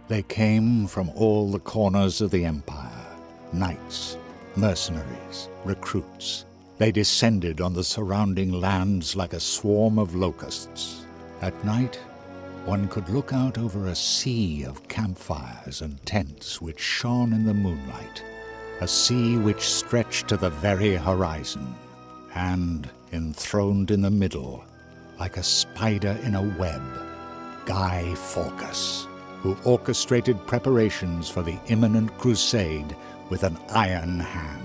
They came from all the corners of the Empire. Knights, mercenaries, recruits. They descended on the surrounding lands like a swarm of locusts. At night, one could look out over a sea of campfires and tents which shone in the moonlight, a sea which stretched to the very horizon, and, enthroned in the middle, like a spider in a web, Guy Fawkes, who orchestrated preparations for the imminent crusade with an iron hand.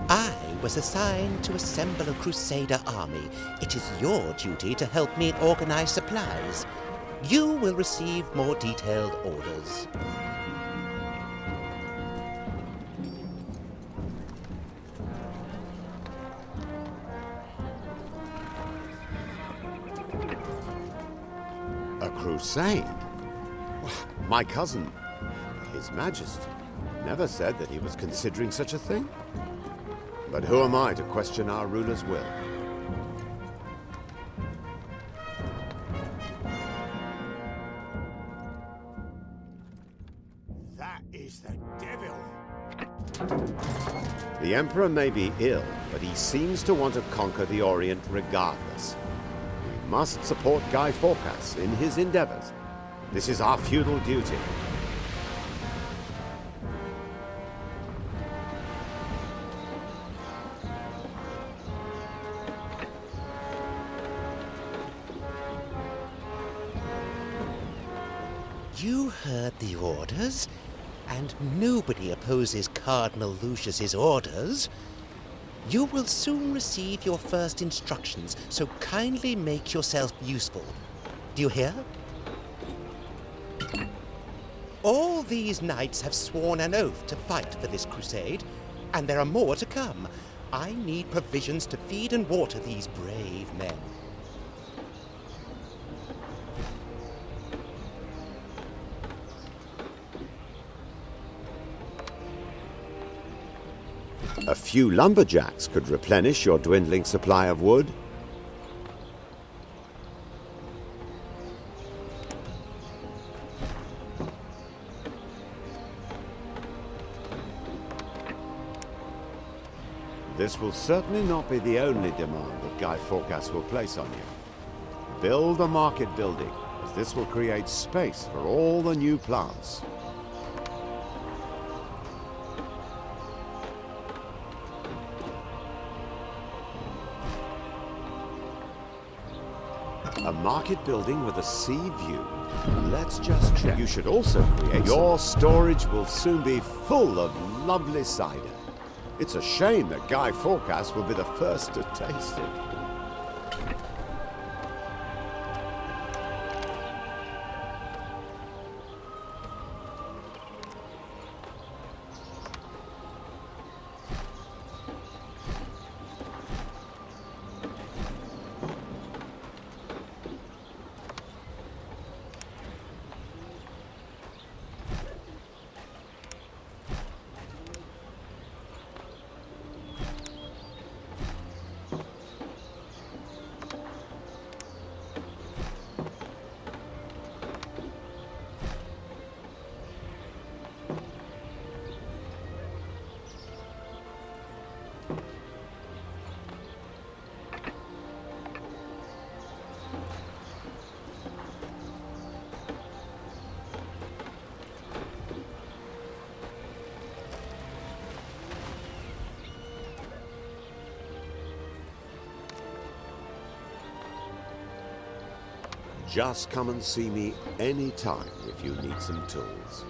I was assigned to assemble a Crusader army. It is your duty to help me organize supplies. You will receive more detailed orders. A crusade? My cousin, His Majesty, never said that he was considering such a thing. But who am I to question our ruler's will? That is the devil! The Emperor may be ill, but he seems to want to conquer the Orient regardless. We must support Guy Fawkes in his endeavors. This is our feudal duty. You heard the orders, and nobody opposes Cardinal Lucius's orders. You will soon receive your first instructions, so kindly make yourself useful. Do you hear? All these knights have sworn an oath to fight for this crusade, and there are more to come. I need provisions to feed and water these brave men. A few lumberjacks could replenish your dwindling supply of wood. This will certainly not be the only demand that Guy Fawkes will place on you. Build a market building, as this will create space for all the new plants. A market building with a sea view. Let's just check. You should also create... Your storage will soon be full of lovely cider. It's a shame that Guy Fawkes will be the first to taste it. Just come and see me anytime if you need some tools.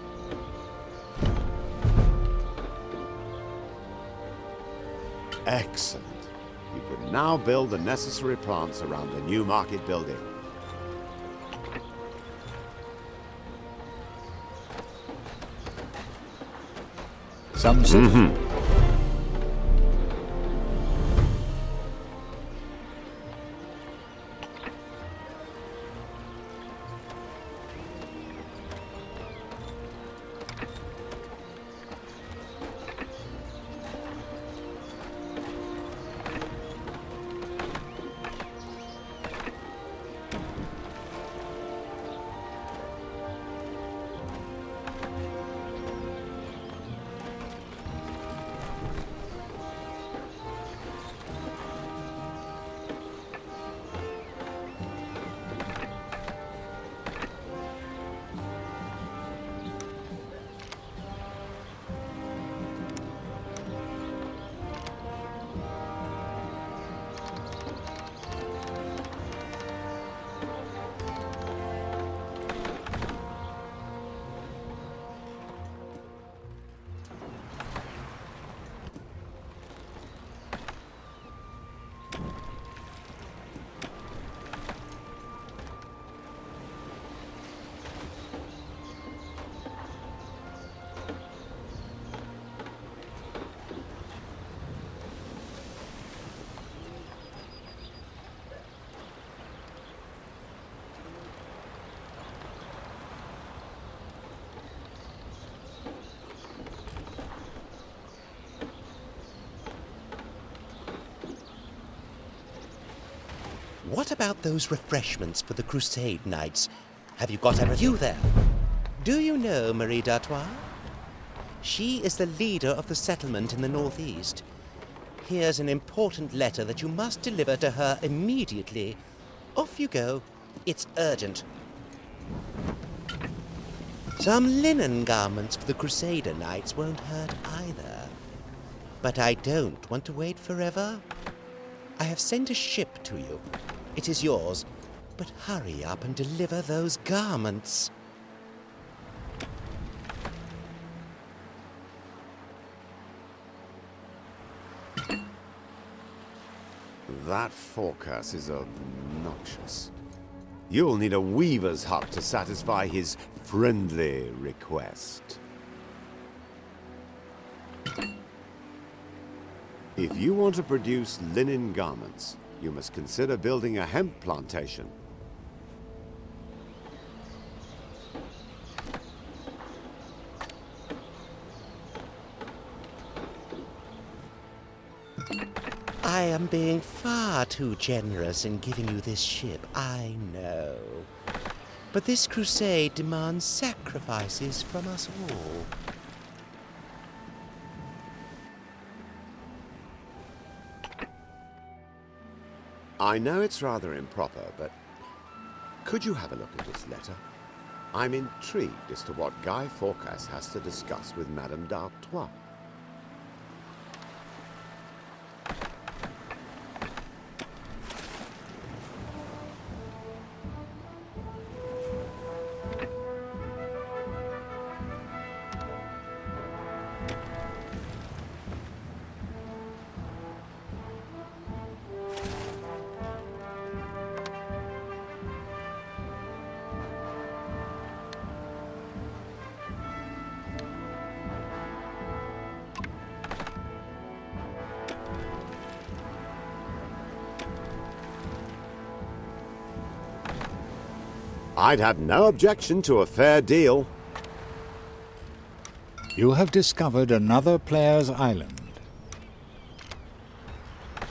Excellent. You can now build the necessary plants around the new market building. Some citizens... What about those refreshments for the Crusade Knights? Have you got everything? You there? Do you know Marie d'Artois? She is the leader of the settlement in the northeast. Here's an important letter that you must deliver to her immediately. Off you go. It's urgent. Some linen garments for the Crusader Knights won't hurt either. But I don't want to wait forever. I have sent a ship to you. It is yours, but hurry up and deliver those garments. That forecast is obnoxious. You'll need a weaver's hut to satisfy his friendly request. If you want to produce linen garments, you must consider building a hemp plantation. I am being far too generous in giving you this ship, I know. But this crusade demands sacrifices from us all. I know it's rather improper, but could you have a look at this letter? I'm intrigued as to what Guy Fawkes has to discuss with Madame d'Artois. I'd have no objection to a fair deal. You have discovered another player's island.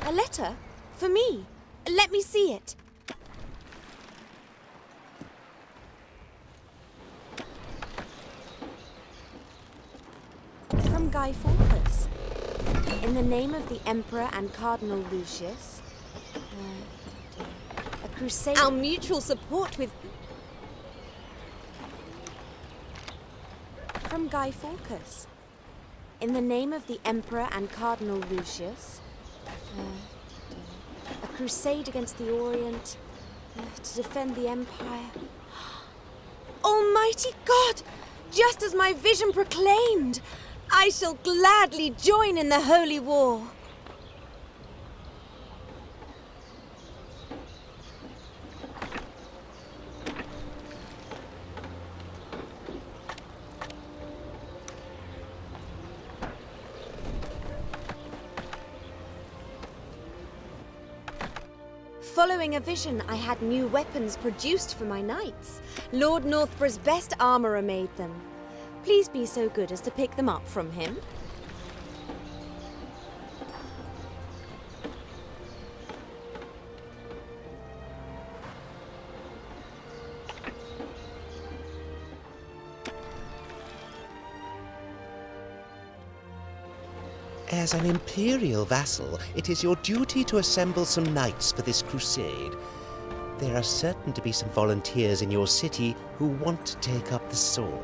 A letter? For me? Let me see it. From Guy Fawkes. In the name of the Emperor and Cardinal Lucius. A crusade. Our mutual support with... From Guy Fawkes. In the name of the Emperor and Cardinal Lucius. A crusade against the Orient. To defend the Empire. Almighty God! Just as my vision proclaimed! I shall gladly join in the holy war. Following a vision, I had new weapons produced for my knights. Lord Northborough's best armourer made them. Please be so good as to pick them up from him. As an imperial vassal, it is your duty to assemble some knights for this crusade. There are certain to be some volunteers in your city who want to take up the sword.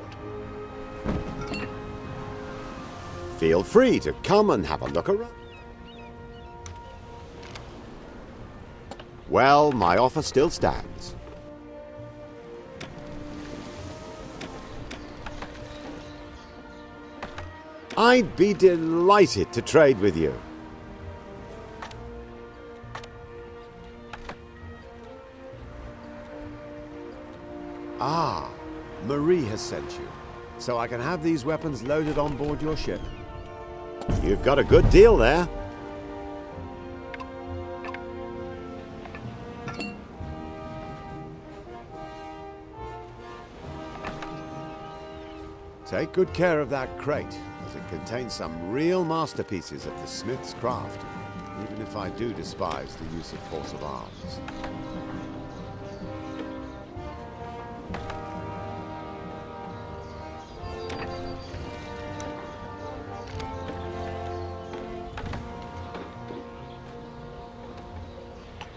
Feel free to come and have a look around. Well, my offer still stands. I'd be delighted to trade with you. Ah, Marie has sent you, so I can have these weapons loaded on board your ship. You've got a good deal there. Take good care of that crate, as it contains some real masterpieces of the smith's craft, even if I do despise the use of force of arms.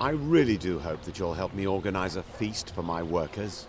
I really do hope that you'll help me organize a feast for my workers.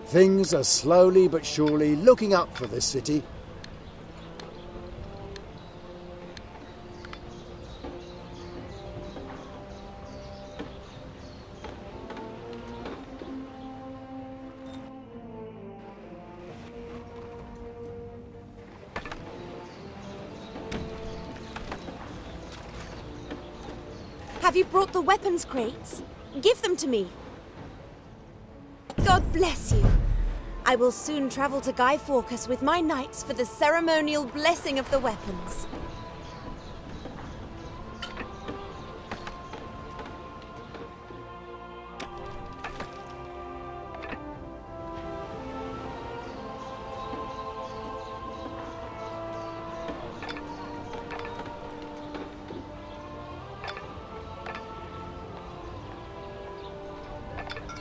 Things are slowly but surely looking up for this city. Have you brought the weapons crates? Give them to me. God bless you. I will soon travel to Guy Fawkes with my knights for the ceremonial blessing of the weapons.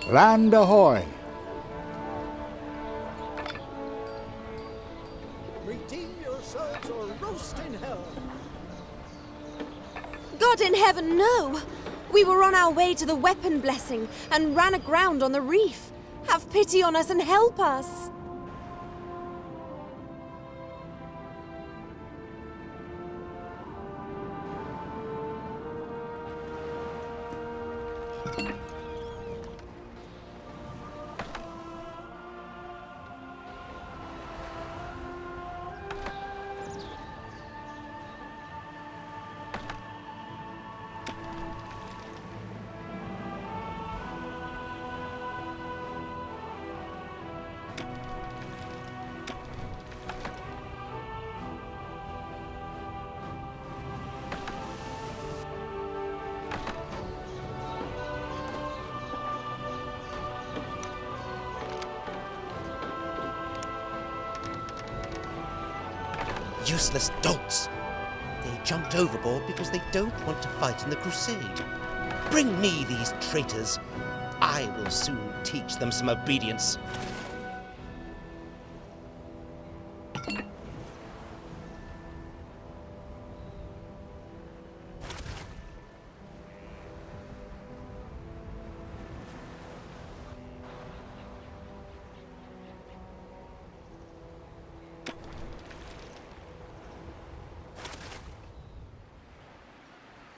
Land ahoy! Redeem yourselves or roast in hell. God in heaven, no! We were on our way to the weapon blessing and ran aground on the reef. Have pity on us and help us! Useless dolts! They jumped overboard because they don't want to fight in the crusade. Bring me these traitors. I will soon teach them some obedience.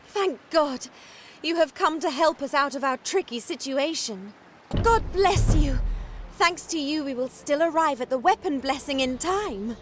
Thank God! You have come to help us out of our tricky situation. God bless you! Thanks to you, we will still arrive at the weapon blessing in time.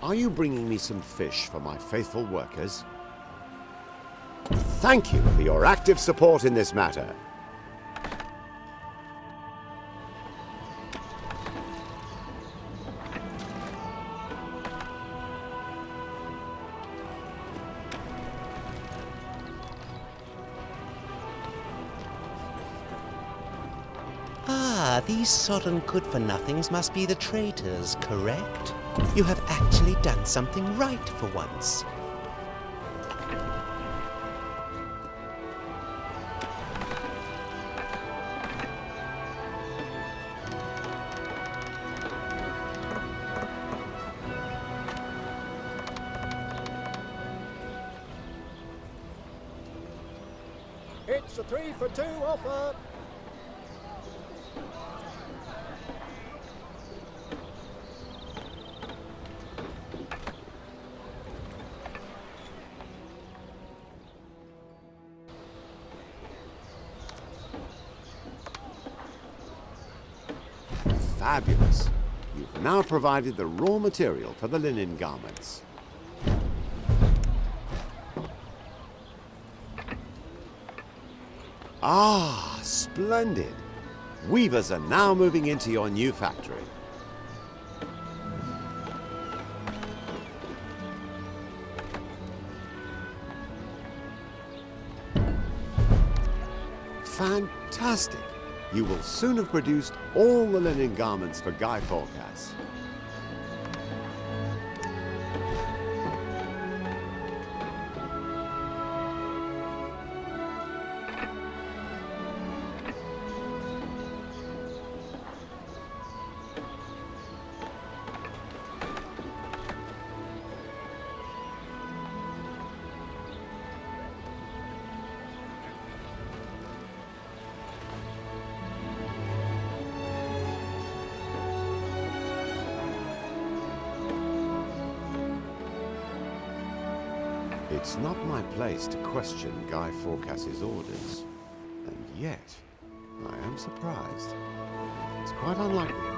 Are you bringing me some fish for my faithful workers? Thank you for your active support in this matter. Ah, these sodden good-for-nothings must be the traitors, correct? You have actually done something right for once. It's a 3 for 2 offer. Fabulous. You've now provided the raw material for the linen garments. Ah, splendid. Weavers are now moving into your new factory. Fantastic. You will soon have produced all the linen garments for Guy Fawkes. It's not my place to question Guy Fawkes' orders, and yet I am surprised. It's quite unlike him.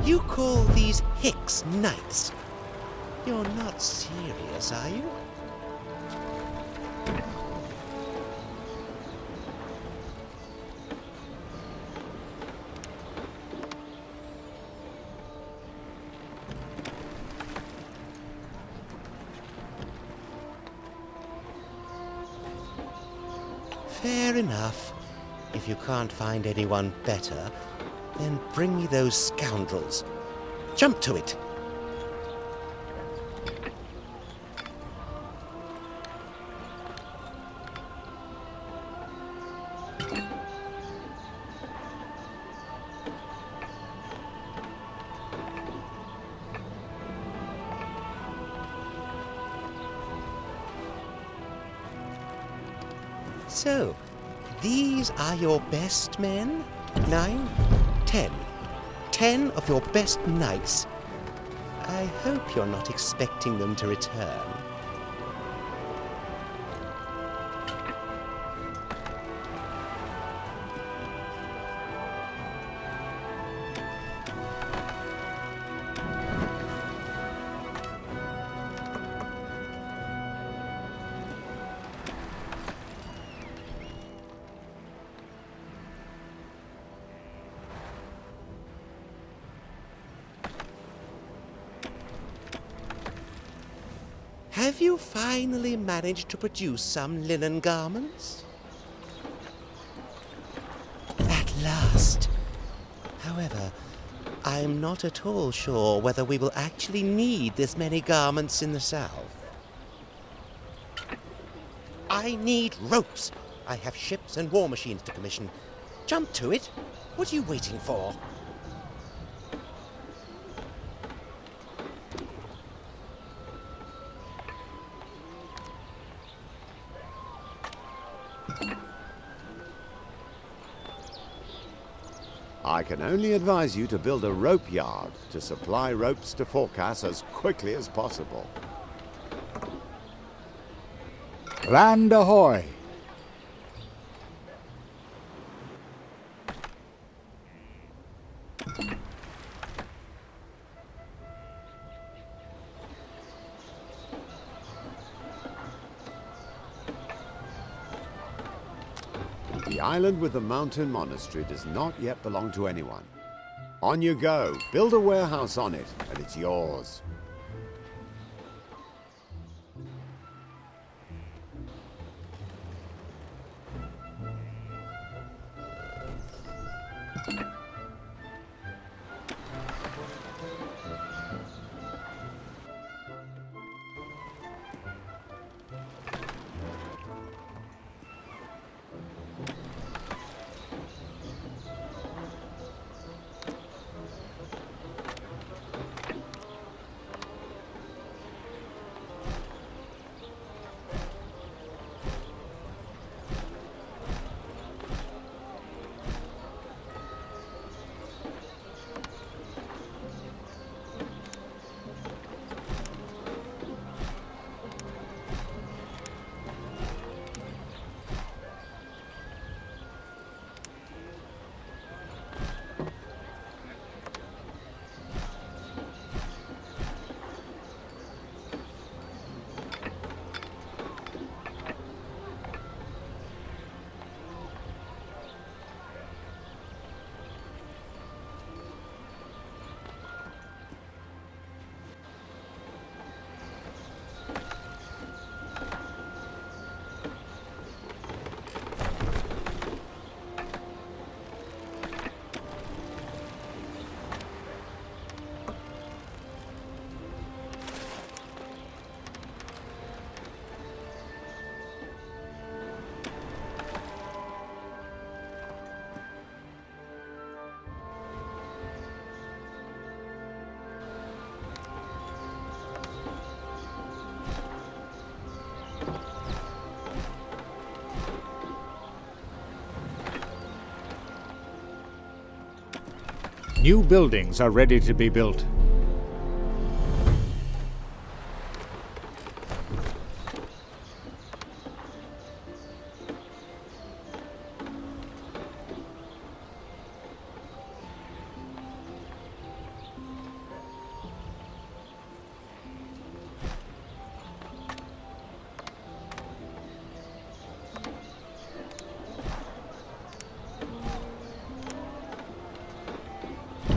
You call these Hicks knights? You're not serious, are you? Fair enough. If you can't find anyone better, then bring me those scoundrels. Jump to it! So, these are your best men? 9, 10. 10 of your best knights. I hope you're not expecting them to return. Have you finally managed to produce some linen garments? At last. However, I'm not at all sure whether we will actually need this many garments in the south. I need ropes. I have ships and war machines to commission. Jump to it. What are you waiting for? I can only advise you to build a rope yard to supply ropes to Forecast as quickly as possible. Land ahoy! The island with the mountain monastery does not yet belong to anyone. On you go. Build a warehouse on it, and it's yours. New buildings are ready to be built.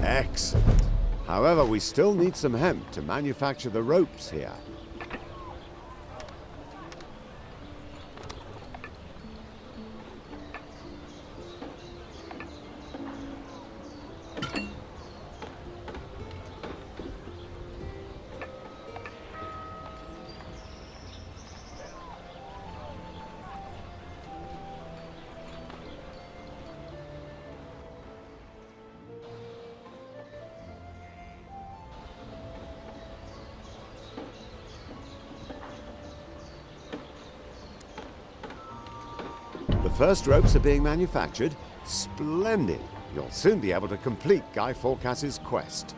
Excellent. However, we still need some hemp to manufacture the ropes here. The first ropes are being manufactured. Splendid. You'll soon be able to complete Guy Forecast's quest.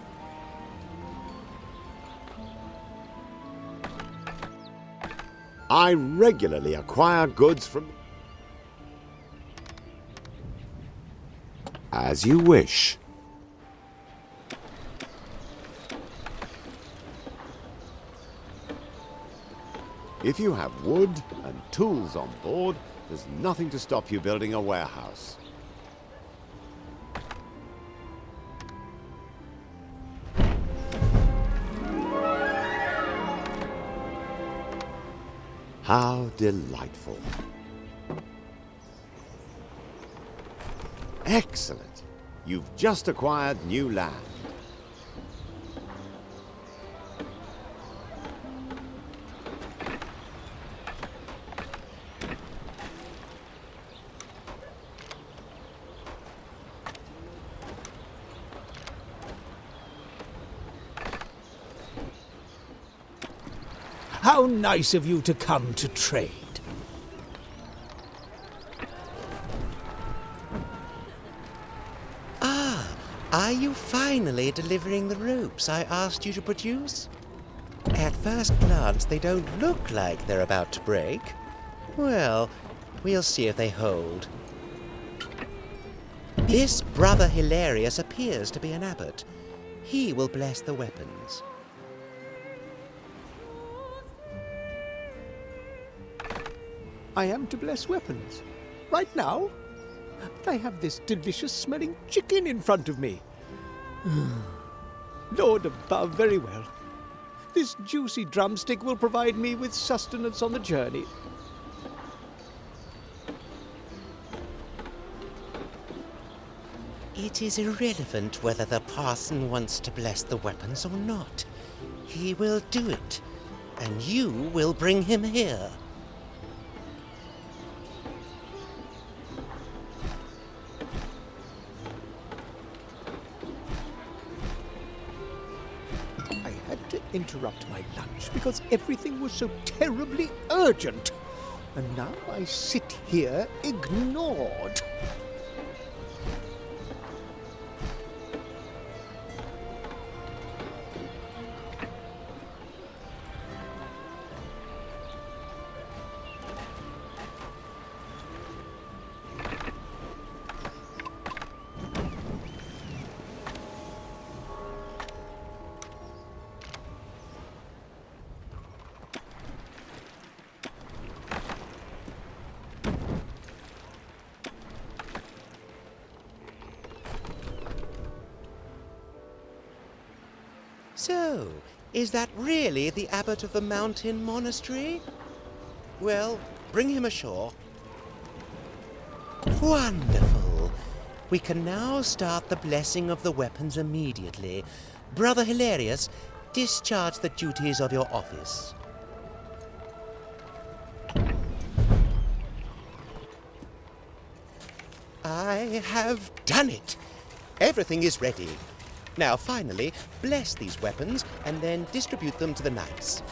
I regularly acquire goods from... As you wish. If you have wood and tools on board, there's nothing to stop you building a warehouse. How delightful. Excellent. You've just acquired new land. How nice of you to come to trade. Are you finally delivering the ropes I asked you to produce? At first glance, they don't look like they're about to break. Well, we'll see if they hold. This Brother Hilarious appears to be an abbot. He will bless the weapons. I am to bless weapons. Right now? But I have this delicious-smelling chicken in front of me. Lord above, very well. This juicy drumstick will provide me with sustenance on the journey. It is irrelevant whether the parson wants to bless the weapons or not. He will do it, and you will bring him here. I had to interrupt my lunch because everything was so terribly urgent. And now I sit here ignored. So, is that really the abbot of the mountain monastery? Well, bring him ashore. Wonderful. We can now start the blessing of the weapons immediately. Brother Hilarious, discharge the duties of your office. I have done it. Everything is ready. Now, finally, bless these weapons and then distribute them to the knights.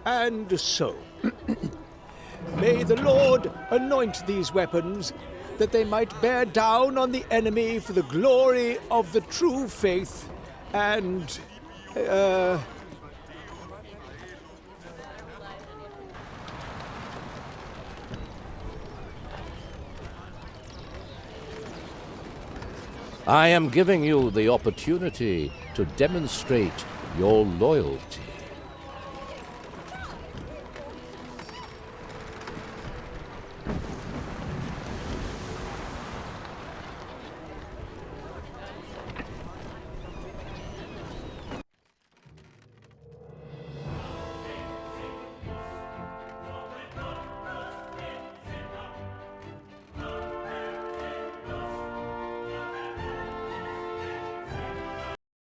And so, may the Lord anoint these weapons, that they might bear down on the enemy for the glory of the true faith, and, I am giving you the opportunity to demonstrate your loyalty.